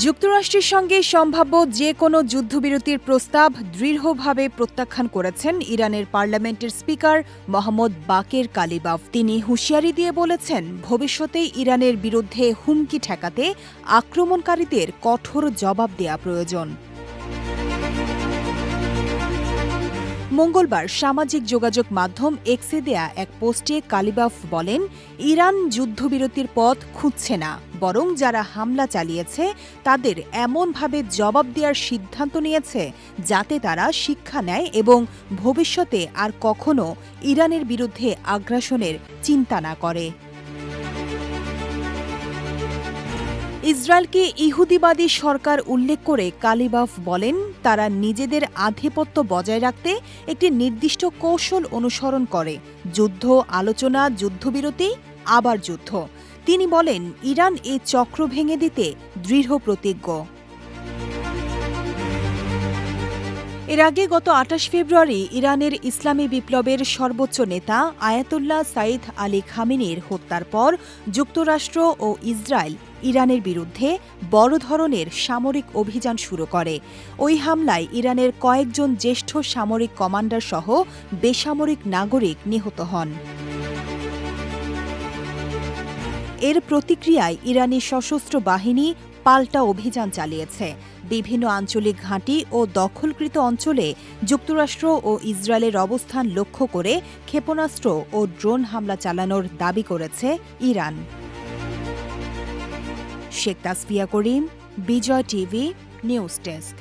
যুক্তরাষ্ট্রের সঙ্গে সম্ভাব্য যে কোনো যুদ্ধবিরতির প্রস্তাব দৃঢ়ভাবে প্রত্যাখ্যান করেছেন ইরানের পার্লামেন্টের স্পিকার মোহাম্মদ বাকের কালিবাফ। তিনি হুঁশিয়ারি দিয়ে বলেছেন, ভবিষ্যতে ইরানের বিরুদ্ধে হুমকি ঠেকাতে আক্রমণকারীদের কঠোর জবাব দেয়া প্রয়োজন। মঙ্গলবার সামাজিক যোগাযোগ মাধ্যম এক্সে দেয়া এক পোস্টে কালিবাফ বলেন, ইরান যুদ্ধবিরতির পথ খুঁজছে না, বরং যারা হামলা চালিয়েছে তাদের এমনভাবে জবাব দেওয়ার সিদ্ধান্ত নিয়েছে যাতে তারা শিক্ষা নেয় এবং ভবিষ্যতে আর কখনো ইরানের বিরুদ্ধে আগ্রাসনের চিন্তা না করে। ইসরায়েলকে ইহুদিবাদী সরকার উল্লেখ করে কালিবাফ বলেন, তারা নিজেদের আধিপত্য বজায় রাখতে একটি নির্দিষ্ট কৌশল অনুসরণ করে, যুদ্ধ, আলোচনা, যুদ্ধবিরতি, আবার যুদ্ধ। তিনি বলেন, ইরান এই চক্র ভেঙে দিতে দৃঢ় প্রতিজ্ঞ। এর আগে গত ২৮ ফেব্রুয়ারি ইরানের ইসলামী বিপ্লবের সর্বোচ্চ নেতা আয়াতুল্লাহ সাইদ আলী খামেনির হত্যার পর যুক্তরাষ্ট্র ও ইসরায়েল ইরানের বিরুদ্ধে বড় ধরনের সামরিক অভিযান শুরু করে। ওই হামলায় ইরানের কয়েকজন জ্যেষ্ঠ সামরিক কমান্ডার সহ বেসামরিক নাগরিক নিহত হন। এর প্রতিক্রিয়ায় ইরানি সশস্ত্র বাহিনী পাল্টা অভিযান চালিয়েছে। বিভিন্ন আঞ্চলিক ঘাঁটি ও দখলকৃত অঞ্চলে যুক্তরাষ্ট্র ও ইসরায়েলের অবস্থান লক্ষ্য করে ক্ষেপণাস্ত্র ও ড্রোন হামলা চালানোর দাবি করেছে ইরান। শেখ তাসফিয়া করিম, বিজয় টিভি, নিউজ ডেস্ক।